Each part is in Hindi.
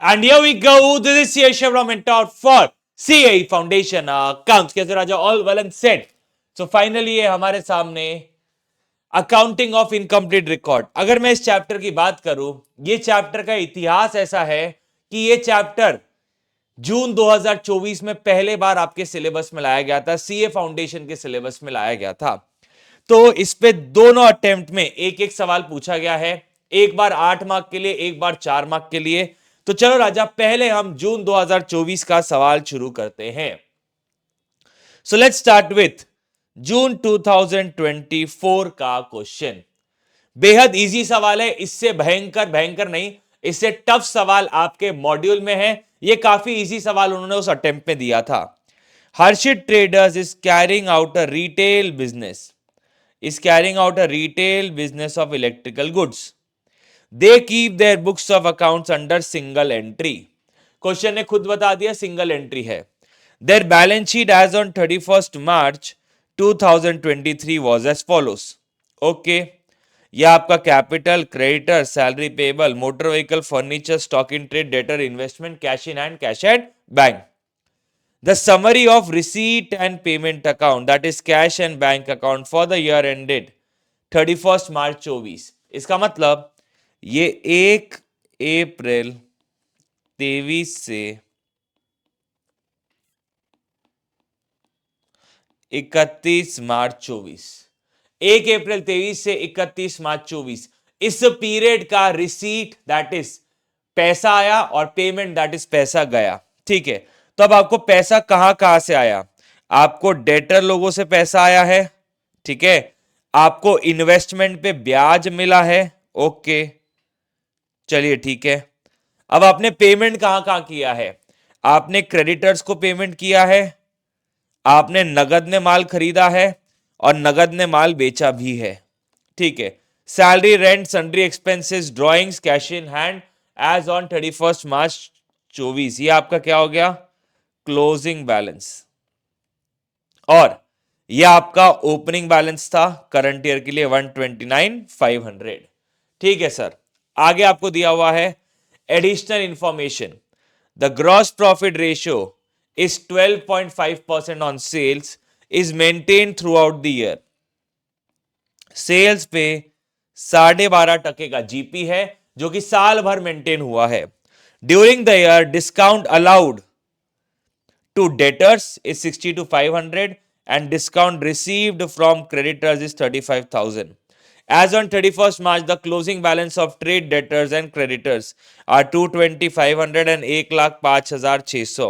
And here we go. This is Yeshav from mentor for CAE Foundation Accounts. कैसे राजा? All well and set. So finally ये हमारे सामने अकाउंटिंग ऑफ इनकम्प्लीट रिकॉर्ड. अगर मैं इस चैप्टर की बात करूं, ये चैप्टर का इतिहास ऐसा है कि ये चैप्टर जून 2024 में पहले बार आपके सिलेबस में लाया गया था, सीए फाउंडेशन के सिलेबस में लाया गया था. तो इस पे दोनों अटेम्प्ट में एक एक सवाल पूछा गया है, एक बार 8 मार्क के लिए, एक बार 4 मार्क के लिए. तो चलो राजा, पहले हम जून 2024 का सवाल शुरू करते हैं. सो लेट्स स्टार्ट विथ जून 2024 का क्वेश्चन. बेहद इजी सवाल है, इससे भयंकर भयंकर नहीं, इससे टफ सवाल आपके मॉड्यूल में है. ये काफी इजी सवाल उन्होंने उस अटेम्प्ट में दिया था. Harshit traders is carrying out a retail business, is carrying out a retail business of electrical goods. They keep their books of accounts under single entry. Question ने खुद बता दिया सिंगल एंट्री है. Their balance sheet as on 31st March 2023 was as follows. Okay. यह आपका capital, creditor, salary payable, motor vehicle, furniture, stock in trade, debtor, investment, cash in hand, cash at bank. The summary of receipt and payment account, that is cash and bank account for the year ended 31st March 24. इसका मतलब ये 1 अप्रैल 23 से 31 मार्च 24, 1 अप्रैल 23 से 31 मार्च 24, इस पीरियड का रिसीट दैट इज पैसा आया और पेमेंट दैट इज पैसा गया. ठीक है. तो अब आपको पैसा कहां से आया? आपको डेटर लोगों से पैसा आया है. ठीक है. आपको इन्वेस्टमेंट पे ब्याज मिला है. ओके, चलिए ठीक है. अब आपने पेमेंट कहां किया है? आपने क्रेडिटर्स को पेमेंट किया है, आपने नगद में माल खरीदा है और नगद में माल बेचा भी है. ठीक है. Salary, rent, sundry expenses, drawings, cash in hand as on 31 March 24. ये आपका क्या हो गया? Closing balance. और यह आपका ओपनिंग बैलेंस था करंट ईयर के लिए 129,500. ठीक है सर. आगे आपको दिया हुआ है additional information. The gross profit ratio is 12.5% on sales is maintained throughout the year. Sales पे 12.5% का जीपी है जो कि साल भर मेंटेन हुआ है. During the year discount allowed to debtors is 60 to 500 and discount received from creditors is 35,000. As on 31st March, the closing balance of trade debtors and creditors are 220,500 and 1,05,600.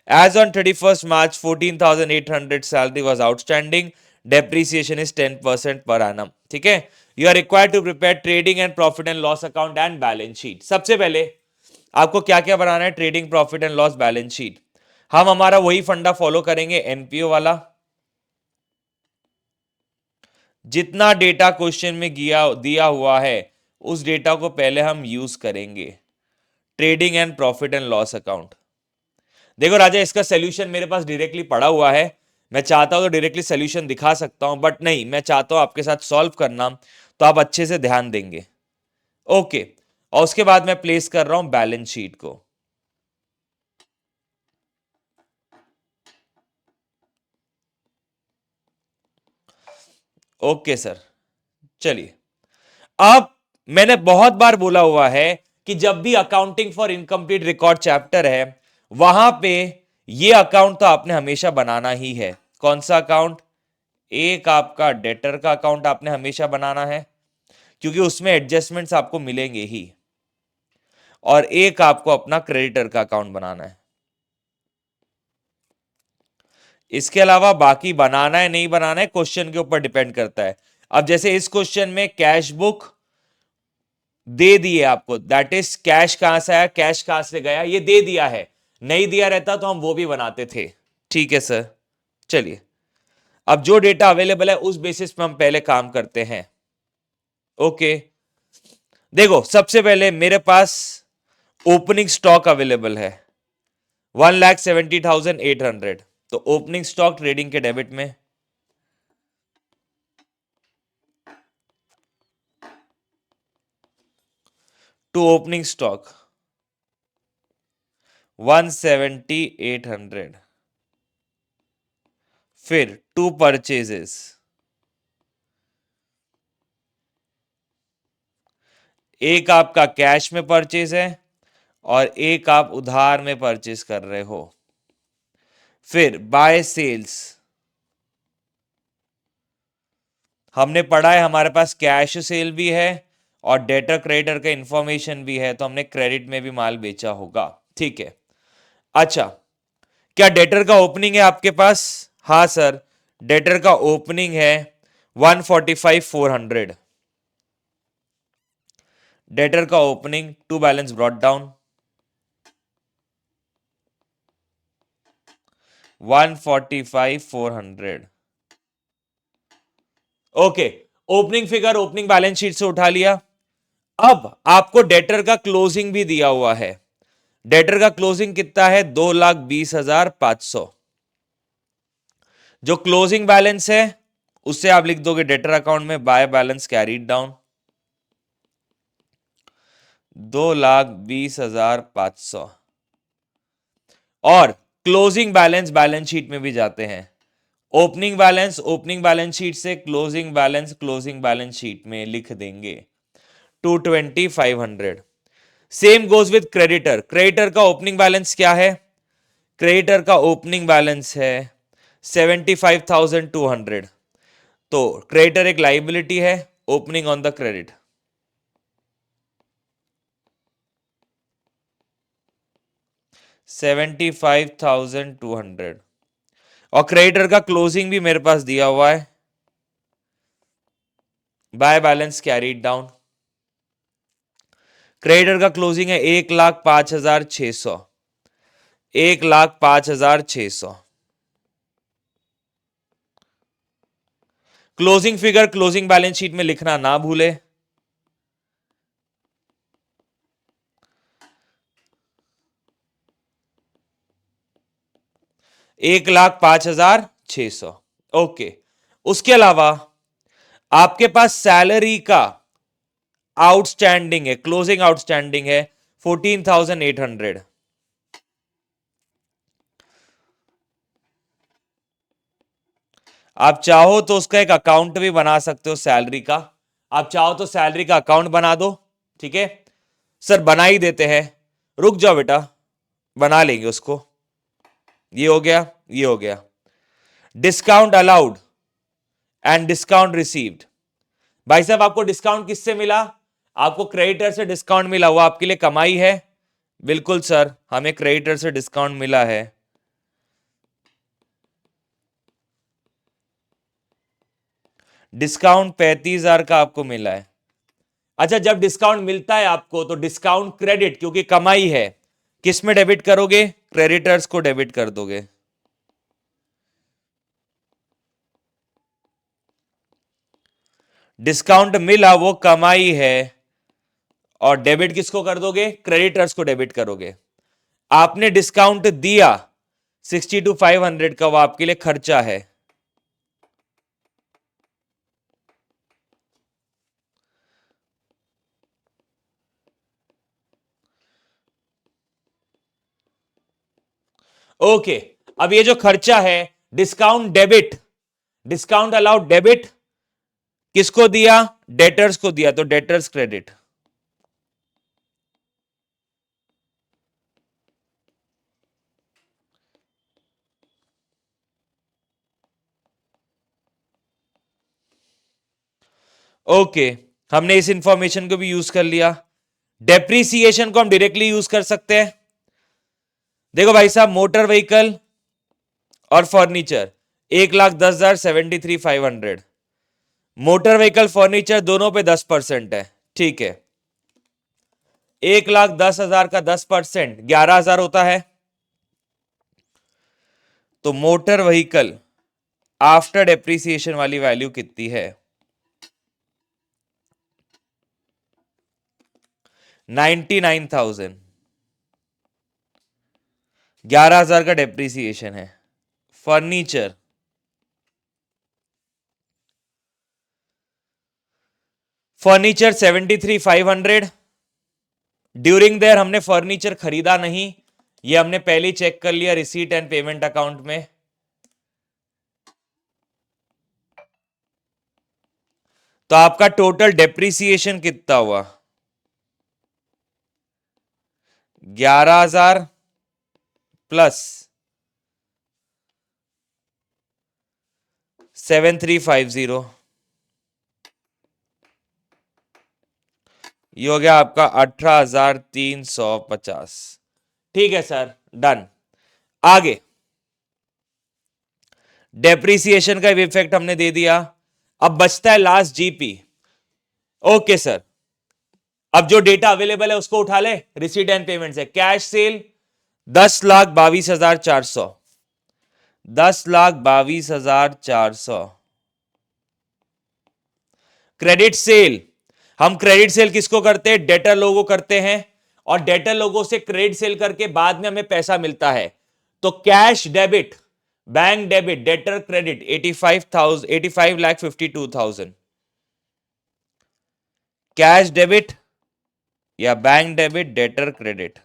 As on 31st March, 14,800 salary was outstanding. Depreciation is 10% per annum. ठीक है. You are required to prepare trading and profit and loss account and balance sheet. सबसे पहले आपको क्या क्या बनाना है? Trading, profit and loss, balance sheet. हम हमारा वही फंडा फॉलो करेंगे, एनपीओ वाला. जितना डेटा क्वेश्चन में दिया हुआ है उस डेटा को पहले हम यूज करेंगे. Trading and profit and loss account. देखो राजा, इसका सोल्यूशन मेरे पास डायरेक्टली पड़ा हुआ है. मैं चाहता हूं तो डायरेक्टली सोल्यूशन दिखा सकता हूं, बट नहीं, मैं चाहता हूं आपके साथ सॉल्व करना, तो आप अच्छे से ध्यान देंगे. ओके. और उसके बाद मैं प्लेस कर रहा हूं बैलेंस शीट को. Okay sir. चलिए. अब मैंने बहुत बार बोला हुआ है कि जब भी accounting for incomplete record chapter है, वहां पे ये अकाउंट तो आपने हमेशा बनाना ही है. कौन सा अकाउंट? एक आपका डेटर का अकाउंट आपने हमेशा बनाना है, क्योंकि उसमें एडजस्टमेंट्स आपको मिलेंगे ही. और एक आपको अपना क्रेडिटर का अकाउंट बनाना है. इसके अलावा बाकी बनाना है नहीं बनाना है क्वेश्चन के ऊपर डिपेंड करता है. अब जैसे इस क्वेश्चन में कैश बुक दे दिए आपको, दैट इज कैश कहां से आया, कैश कहां से गया, ये दे दिया है. नहीं दिया रहता तो हम वो भी बनाते थे. ठीक है सर. चलिए. अब जो डेटा अवेलेबल है उस बेसिस पे हम पहले काम करते हैं. ओके. देखो, सबसे पहले मेरे पास ओपनिंग स्टॉक अवेलेबल है 1,70,800. तो ओपनिंग स्टॉक ट्रेडिंग के डेबिट में, टू ओपनिंग स्टॉक 170,800। फिर 2 परचेजेस, एक आपका कैश में परचेज है और एक आप उधार में परचेज कर रहे हो। फिर बाय सेल्स, हमने पढ़ा है हमारे पास कैश सेल भी है और डेटर क्रेडिटर का इंफॉर्मेशन भी है, तो हमने क्रेडिट में भी माल बेचा होगा। ठीक है, अच्छा, क्या डेटर का ओपनिंग है आपके पास? हाँ सर, डेटर का ओपनिंग है 145,400। डेटर का opening to balance brought down 145,400। Okay, opening figure opening balance sheet से उठा लिया। अब आपको डेटर का क्लोजिंग भी दिया हुआ है। डेटर का क्लोजिंग कितना है? 2,20,500। जो क्लोजिंग बैलेंस है उससे आप लिख दोगे डेटर अकाउंट में बाय बैलेंस कैरीड डाउन 2,20,500। और क्लोजिंग बैलेंस बैलेंस शीट में भी जाते हैं। ओपनिंग बैलेंस शीट से क्लोजिंग बैलेंस शीट में लिख देंगे 220,500। Same goes with creditor. Creditor का ओपनिंग बैलेंस क्या है? क्रेडिटर का ओपनिंग बैलेंस है 75,200। तो क्रेडिटर एक लाइबिलिटी है, ओपनिंग ऑन द क्रेडिट। $75,200। और क्रेडिटर का क्लोजिंग भी मेरे पास दिया हुआ है, by balance carried down. Creditor का क्लोजिंग है 1,05,600। 1,05,600। Closing figure closing balance sheet में लिखना ना भूले। $1,05,600। ओके, उसके अलावा आपके पास सैलरी का आउटस्टैंडिंग है, क्लोजिंग आउटस्टैंडिंग है 14,800। आप चाहो तो उसका एक अकाउंट भी बना सकते हो सैलरी का। आप चाहो तो सैलरी का अकाउंट बना दो। ठीक है सर, बना ही देते हैं। रुक जाओ बेटा, बना लेंगे उसको। ये हो गया, ये हो गया। Discount allowed and discount received. भाई साहब, आपको डिस्काउंट किससे मिला? आपको क्रेडिटर से डिस्काउंट मिला, वो आपके लिए कमाई है? बिल्कुल सर, हमें क्रेडिटर से डिस्काउंट मिला है। डिस्काउंट 35,000 का आपको मिला है। अच्छा, जब डिस्काउंट मिलता है आपको तो डिस्काउंट क्रेडिट, क्योंकि कमाई है, किस में डेबिट करोगे? क्रेडिटर्स को डेबिट कर दोगे। डिस्काउंट मिला वो कमाई है, और डेबिट किसको कर दोगे? क्रेडिटर्स को डेबिट करोगे। आपने डिस्काउंट दिया 62,500 का, वो आपके लिए खर्चा है। ओके, अब ये जो खर्चा है, discount debit, discount allowed debit किसको दिया? डेटर्स को दिया, तो डेटर्स क्रेडिट। ओके, हमने इस इंफॉर्मेशन को भी यूज कर लिया। डेप्रीसिएशन को हम डायरेक्टली यूज कर सकते हैं। देखो भाई साहब, मोटर व्हीकल और फर्नीचर 1,10,000 73,500। मोटर व्हीकल फर्नीचर दोनों पे 10% है। ठीक है, 1,10,000 का 10% 11,000 होता है। तो मोटर व्हीकल आफ्टर डेप्रीसिएशन वाली वैल्यू कितनी है? 99,000। 11,000 का डेप्रीसिएशन है। Furniture furniture 73,500। ड्यूरिंग देयर हमने फर्नीचर खरीदा नहीं, ये हमने पहले ही चेक कर लिया रिसीट एंड पेमेंट अकाउंट में। तो आपका टोटल डेप्रिसिएशन कितना हुआ? 11,000 प्लस 7350, ये हो गया आपका 18,350। ठीक है सर, डन। आगे डेप्रिसिएशन का इफेक्ट हमने दे दिया, अब बचता है लास्ट जीपी। ओके सर, अब जो डेटा अवेलेबल है उसको उठा ले रिसीट एंड पेमेंट से। Cash cell 10,22,400, 10,22,400। क्रेडिट सेल, हम क्रेडिट सेल किसको करते हैं? डेटर लोगों को करते हैं, और डेटर लोगों से क्रेडिट सेल करके बाद में हमें पैसा मिलता है। तो cash debit, bank debit, debtor credit 85,52,000। Cash debit या bank debit, debtor credit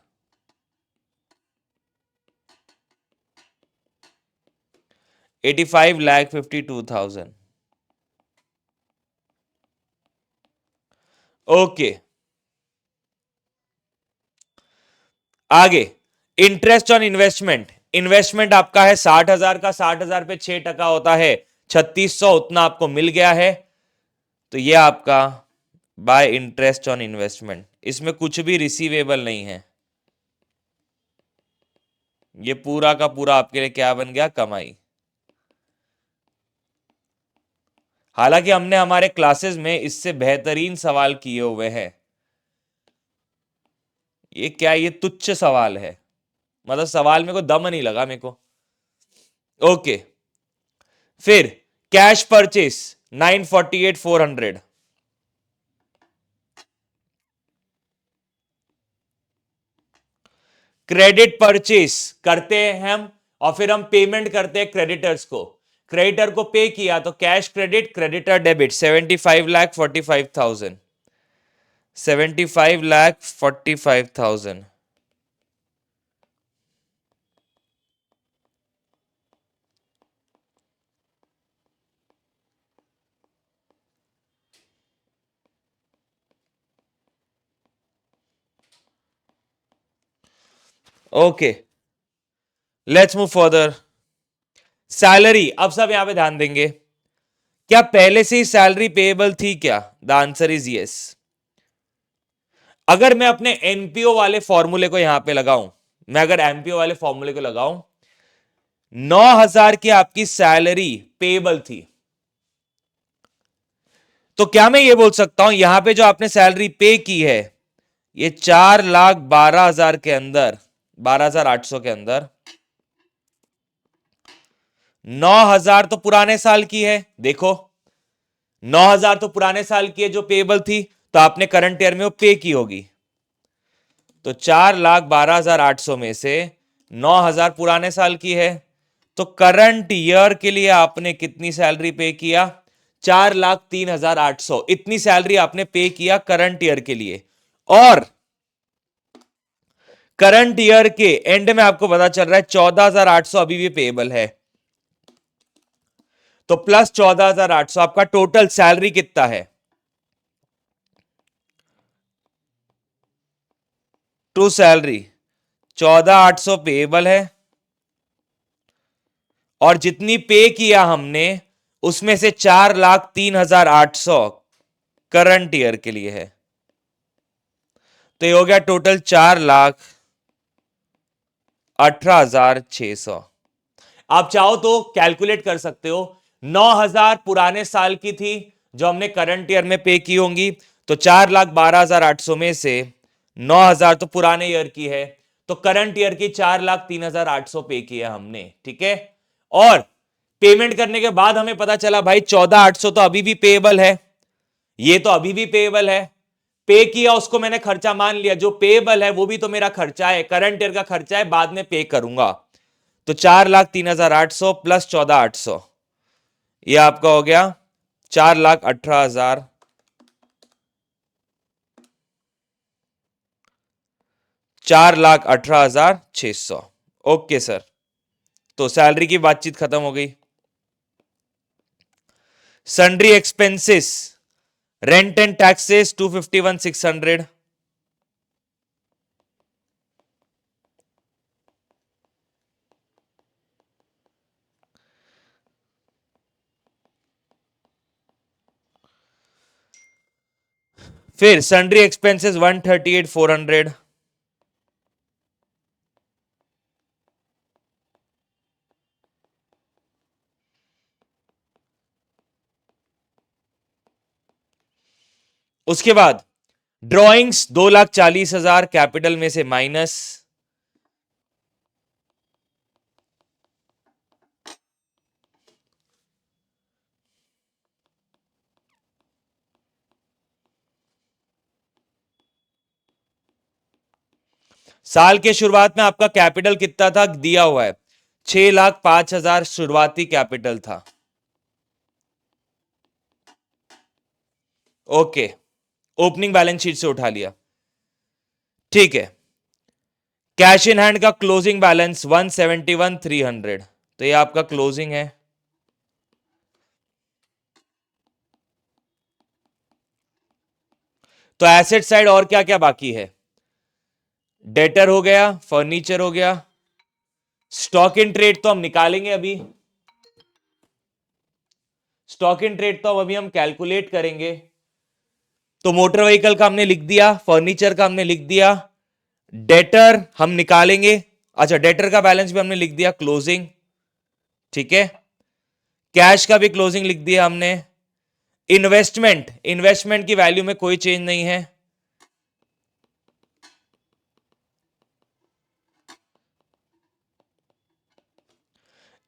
85,52,000। Okay, आगे इंटरेस्ट ऑन इन्वेस्टमेंट। इन्वेस्टमेंट आपका है 60,000 का, 60,000 पे 6% होता है 3600, उतना आपको मिल गया है। तो ये आपका बाय इंटरेस्ट ऑन इन्वेस्टमेंट, इसमें कुछ भी रिसीवेबल नहीं है, ये पूरा का पूरा आपके लिए क्या बन गया? कमाई। हालांकि हमने हमारे क्लासेस में इससे बेहतरीन सवाल किए हुए हैं, ये क्या, ये तुच्छ सवाल है, मतलब सवाल में को दम नहीं लगा मेरे को। ओके, फिर कैश परचेस 948,400, क्रेडिट परचेस करते हैं हम और फिर हम पेमेंट करते हैं क्रेडिटर्स को। क्रेडिटर को पे किया तो cash credit, creditor debit 75,45,000, 75,45,000। Okay, let's move further. Salary, अब सब यहां पे ध्यान देंगे, क्या पहले से ही सैलरी पेएबल थी क्या? The answer is yes. अगर मैं अपने एनपीओ वाले फॉर्मूले को यहां पे लगाऊं, मैं अगर एनपीओ वाले फॉर्मूले को लगाऊं, 9,000 की आपकी सैलरी पेएबल थी, तो क्या मैं ये बोल सकता हूं यहां पे जो आपने सैलरी पे की है ये 4,12,000 के अंदर, 12,800 के अंदर 9,000 तो पुराने साल की है। देखो 9,000 तो पुराने साल की है जो पेएबल थी, तो आपने करंट ईयर में वो पे की होगी। तो 4,12,800 में से 9,000 पुराने साल की है, तो करंट ईयर के लिए आपने कितनी सैलरी पे किया? 4,03,800, इतनी सैलरी आपने पे किया करंट ईयर के लिए। और करंट ईयर के एंड में आपको पता चल रहा है 14,800 अभी भी पेएबल है, तो प्लस 14,800 आपका टोटल सैलरी कितना है? टू सैलरी 14,800 पेएबल है, और जितनी पे किया हमने उसमें से 4,03,800 करंट ईयर के लिए है, तो ये हो गया टोटल 4,18,600। आप चाहो तो कैलकुलेट कर सकते हो, 9,000 पुराने साल की थी जो हमने करंट ईयर में पे की होंगी, तो 4,12,800 में से 9,000 तो पुराने ईयर की है, तो करंट ईयर की 4,03,800 पे किया हमने। ठीक है, और पेमेंट करने के बाद हमें पता चला भाई 14,800 तो अभी भी पेएबल है, ये तो अभी भी पेएबल है, पे किया उसको मैंने खर्चा मान लिया, जो पेएबल है वो भी तो मेरा खर्चा है, करंट ईयर का खर्चा है, बाद में पे करूंगा। तो 4,03,800 प्लस 14,800, ये आपका हो गया 4,18,000, 4,18,600। ओके सर, तो सैलरी की बातचीत खत्म हो गई। Sundry expenses, rent and taxes 251,600। फिर सन्ड्री एक्सपेंसेस 138,400। उसके बाद ड्रॉइंग्स 2,40,000 कैपिटल में से माइनस। साल के शुरुआत में आपका कैपिटल कितना था दिया हुआ है, 6,05,000 शुरुआती कैपिटल था। ओके, ओपनिंग बैलेंस शीट से उठा लिया, ठीक है। कैश इन हैंड का क्लोजिंग बैलेंस 171,300, तो ये आपका क्लोजिंग है। तो एसेट साइड और क्या क्या बाकी है, डेटर हो गया, फर्नीचर हो गया, स्टॉक इन ट्रेड तो हम निकालेंगे अभी, स्टॉक इन ट्रेड तो अभी हम कैलकुलेट करेंगे। तो मोटर व्हीकल का हमने लिख दिया, फर्नीचर का हमने लिख दिया, डेटर हम निकालेंगे। अच्छा, डेटर का बैलेंस भी हमने लिख दिया क्लोजिंग, ठीक है। कैश का भी क्लोजिंग लिख दिया हमने। इन्वेस्टमेंट, इन्वेस्टमेंट की वैल्यू में कोई चेंज नहीं है।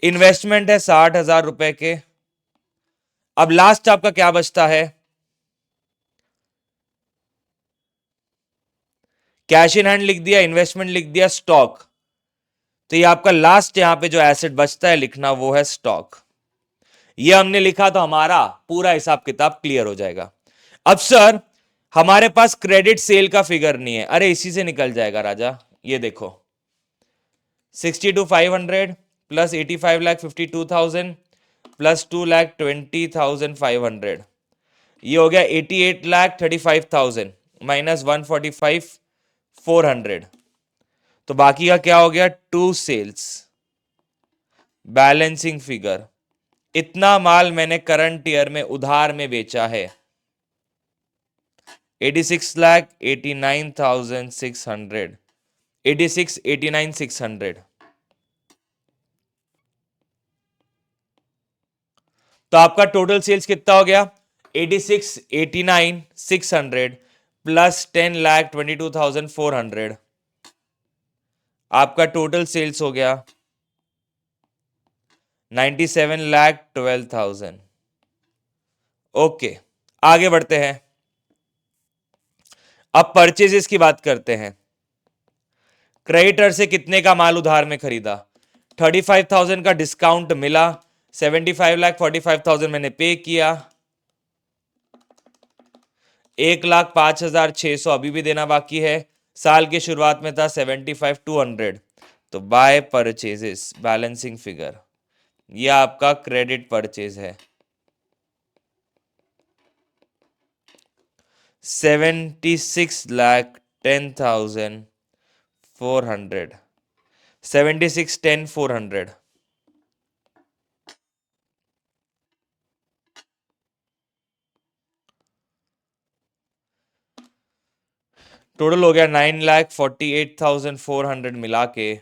इन्वेस्टमेंट है 60,000 रुपए के। अब लास्ट आपका क्या बचता है, कैश इन हैंड लिख दिया, इन्वेस्टमेंट लिख दिया, स्टॉक। तो ये आपका लास्ट यहां पे जो एसेट बचता है लिखना वो है स्टॉक। ये हमने लिखा तो हमारा पूरा हिसाब किताब क्लियर हो जाएगा। अब सर हमारे पास क्रेडिट सेल का फिगर नहीं है, अरे इसी से निकल जाएगा राजा। ये देखो 62,500 प्लस 85,52,000 प्लस 2,20,500, ये हो गया 88,35,000 माइनस 145,400। तो बाकी का क्या हो गया, टू सेल्स, बैलेंसिंग फिगर। इतना माल मैंने करंट ईयर में उधार में बेचा है, 86,89,600, 86,89,600। तो आपका टोटल सेल्स कितना हो गया, 86,89,600 प्लस 10,22,400। आपका टोटल सेल्स हो गया 97,12,000। ओके, आगे बढ़ते हैं। अब परचेजेस की बात करते हैं। क्रेडिटर से कितने का माल उधार में खरीदा, 35,000 का डिस्काउंट मिला, 75,45,000 मैंने पे किया, 1,05,600 अभी भी देना बाकी है। साल की शुरुआत में था 75,200। तो बाय परचेजेस बैलेंसिंग फिगर, यह आपका क्रेडिट परचेज है, 76,10,400, 76,10,400। टोटल हो गया 9,48,400 मिला के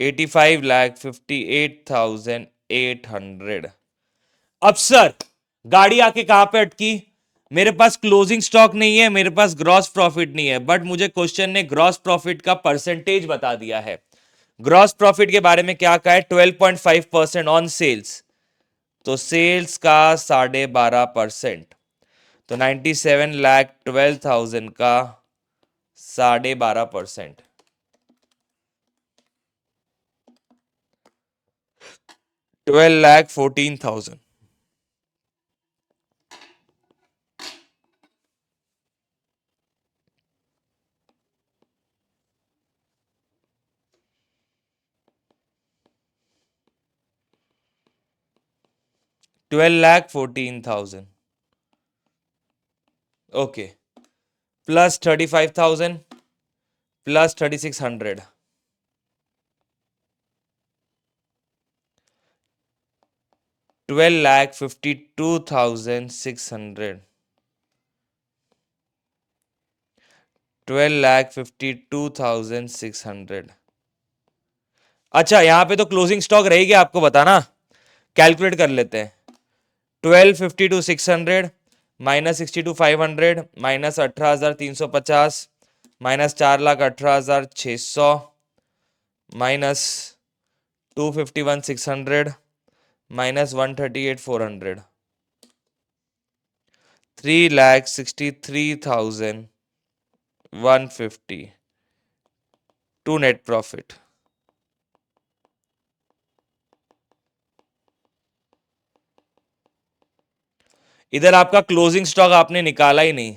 85,58,800। अब सर गाड़ी आके कहां पे अटकी, मेरे पास क्लोजिंग स्टॉक नहीं है, मेरे पास ग्रॉस प्रॉफिट नहीं है, बट मुझे क्वेश्चन ने ग्रॉस प्रॉफिट का परसेंटेज बता दिया है। ग्रॉस प्रॉफिट के बारे में क्या कहा है, 12.5% ऑन सेल्स, तो सेल्स का 12.5%, तो 97,12,000 का 12.5%, 12,14,000। 12,14,000. Okay. Plus 35,000 plus 3,600. 12,52,600. 12,52,600. अच्छा, यहां पे तो क्लोजिंग स्टॉक रहेगी, आपको बताना, कैलकुलेट कर लेते हैं। 12,52,600 minus 62,500 minus 18,350 minus 4,18,600 minus 251,600 minus 138,400, 3,63,150 to net profit. इधर आपका क्लोजिंग स्टॉक आपने निकाला ही नहीं,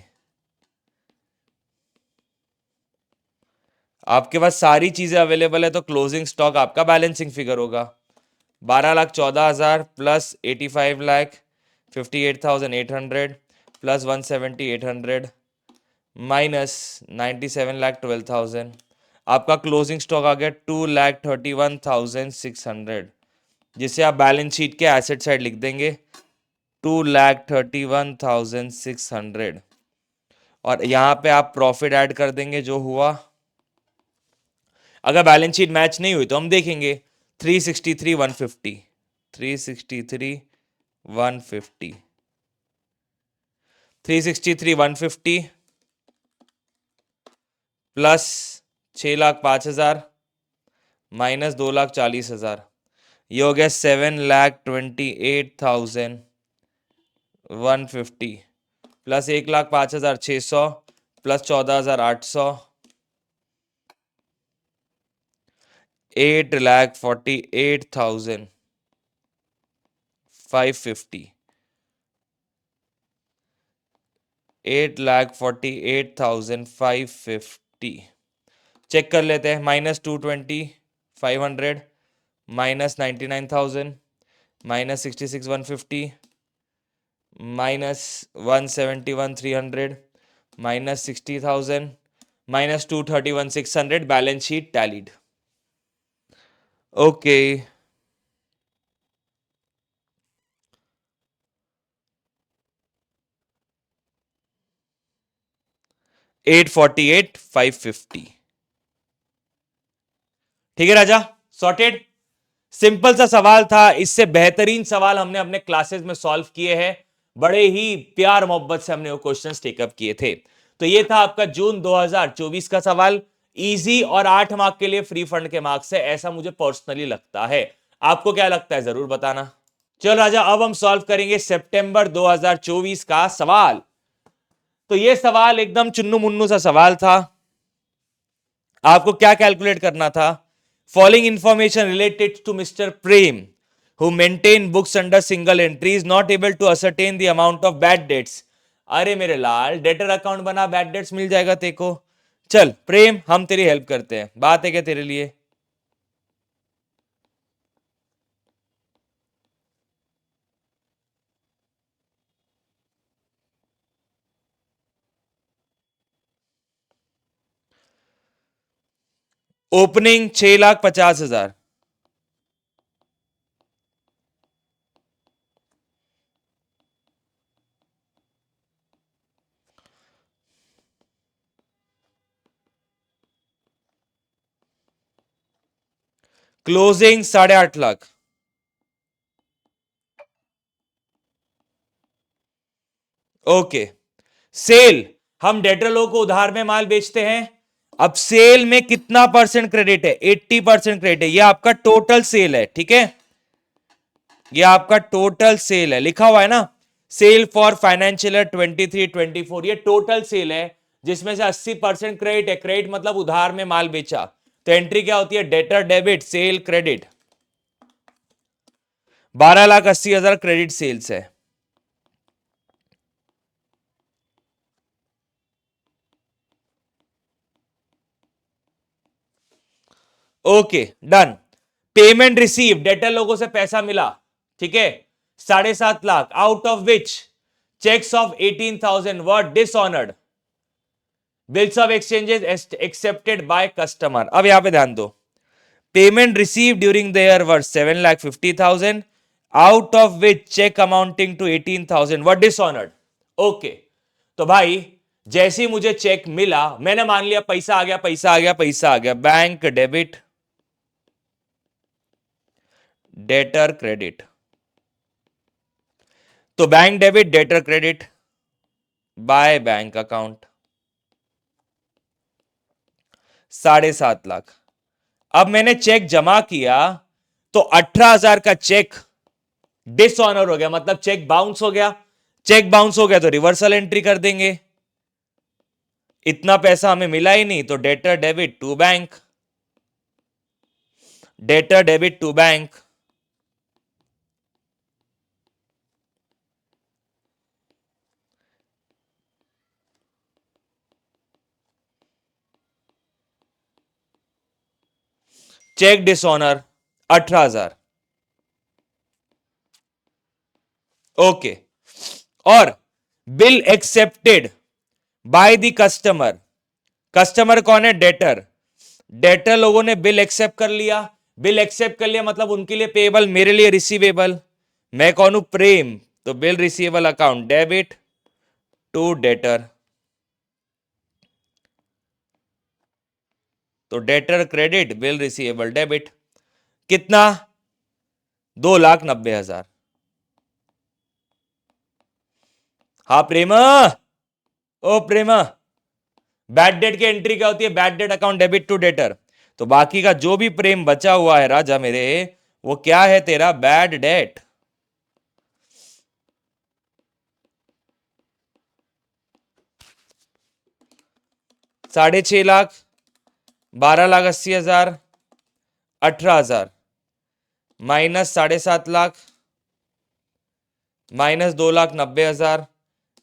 आपके पास सारी चीजें अवेलेबल है, तो क्लोजिंग स्टॉक आपका बैलेंसिंग फिगर होगा 12,14,000 प्लस 85,58,800 प्लस 170,800 माइनस 97,12,000। आपका क्लोजिंग स्टॉक आ गया 2,31,600, जिसे आप बैलेंस शीट के एसेट साइड लिख देंगे 2,31,600, और यहां पे आप प्रॉफिट ऐड कर देंगे जो हुआ। अगर बैलेंस शीट मैच नहीं हुई तो हम देखेंगे 363,150, 363,150, 363,150 प्लस 6,05,000 माइनस 2,40,000, ये हो गया 7,28,150 प्लस 1,05,600 प्लस 14,800, 8,48,550, 8,48,550। चेक कर लेते हैं, minus 220,500 minus 99,000 minus 66,150 minus 171,300 minus 60,000 minus 231,600, balance sheet tallied. Okay, 8,48,550। ठीक है राजा, सॉर्टेड। सिंपल सा सवाल था, इससे बेहतरीन सवाल हमने अपने क्लासेस में सॉल्व किए हैं, बड़े ही प्यार मोहब्बत से हमने वो क्वेश्चंस टेकअप किए थे। तो ये था आपका जून 2024 का सवाल, इजी और 8 मार्क के लिए फ्री फंड के मार्क्स है, ऐसा मुझे पर्सनली लगता है। आपको क्या लगता है जरूर बताना। चलो राजा, अब हम सॉल्व करेंगे सितंबर 2024 का सवाल। तो ये सवाल एकदम चुन्नू मुन्नू सा सवाल था। आपको क्या कैलकुलेट करना था? Following information related to mister Prem who maintain books under single entry is not able to ascertain the amount of bad debts। अरे मेरे लाल, डेटर अकाउंट बना, बैड डेट्स मिल जाएगा तेरे को। चल प्रेम, हम तेरी हेल्प करते हैं, बात है क्या तेरे लिए? Opening 6,50,000, closing 8,50,000। ओके, सेल, हम डेटर लोगों को उधार में माल बेचते हैं। अब सेल में कितना परसेंट क्रेडिट है? 80% क्रेडिट है, ये आपका टोटल सेल है, ठीक है, ये आपका टोटल सेल है, लिखा हुआ है ना, सेल फॉर फाइनेंशियल ईयर 23-24, ये टोटल सेल है, जिसमें से 80% क्रेडिट है। क्रेडिट मतलब उधार में माल बेचा, तो एंट्री क्या होती है? Debtor debit, sale credit. 12,80,000 credit sales है। Okay done. Payment receive, debtor लोगों से पैसा मिला, ठीक है, 7.5 lakh, out of which cheques of 18,000 were dishonoured, bills of exchanges accepted by customer. अब यहां पे ध्यान दो, payment receive during the year were 7,50,000, out of which cheque amounting to 18,000 were dishonoured. Okay, तो भाई जैसे ही मुझे चेक मिला, मैंने मान लिया पैसा आ गया, पैसा आ गया, पैसा आ गया, बैंक डेबिट, डेटर क्रेडिट। तो bank debit, debtor credit by bank account 7.5 lakh. अब मैंने चेक जमा किया तो 18,000 का चेक डिसऑनर हो गया, मतलब चेक बाउंस हो गया। चेक बाउंस हो गया तो रिवर्सल एंट्री कर देंगे, इतना पैसा हमें मिला ही नहीं, तो debtor debit to bank, debtor debit to bank. Cheque dishonour 18,000। Okay, और bill accepted by the customer. Customer कौन है? डेटर। डेटर लोगों ने बिल एक्सेप्ट कर लिया, बिल एक्सेप्ट कर लिया मतलब उनके लिए पेएबल, मेरे लिए रिसीवेबल। मैं कौन हूं? प्रेम। तो bill receivable account debit to debtor, तो debtor credit, bill receivable debit. कितना? 2,90,000। हाँ प्रेमा, ओ प्रेमा, बैड डेट की एंट्री क्या होती है? Bad debt account debit to debtor. तो बाकी का जो भी प्रेम बचा हुआ है राजा मेरे, वो क्या है तेरा? Bad debt. 6.5 lakh, 12,80,000, 18,000 minus 7.5 lakh minus 2,90,000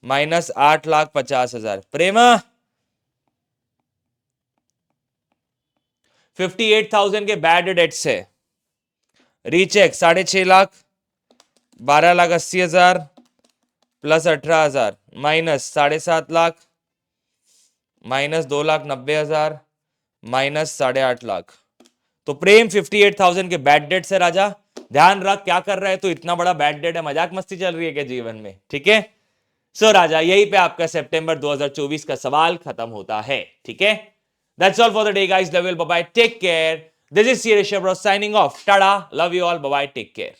minus 8,50,000। प्रेमा 58,000 के बैड डेट्स है। Recheck 6.5 lakh, 12,80,000 plus 18,000 minus 7.5 lakh minus 2,90,000 minus 8.5 lakh. तो प्रेम 58,000 के बैड डेट से राजा। ध्यान रख, क्या कर रहा है तो इतना बड़ा बैड डेट है, मजाक मस्ती चल रही है क्या जीवन में? ठीक है, सो राजा यहीं पे आपका सितंबर 2024 का सवाल खत्म होता है। ठीक है, that's all for the day guys, love you all, bye bye, take care, this is C Rishabh signing off, tada, love you all, bye bye, take care।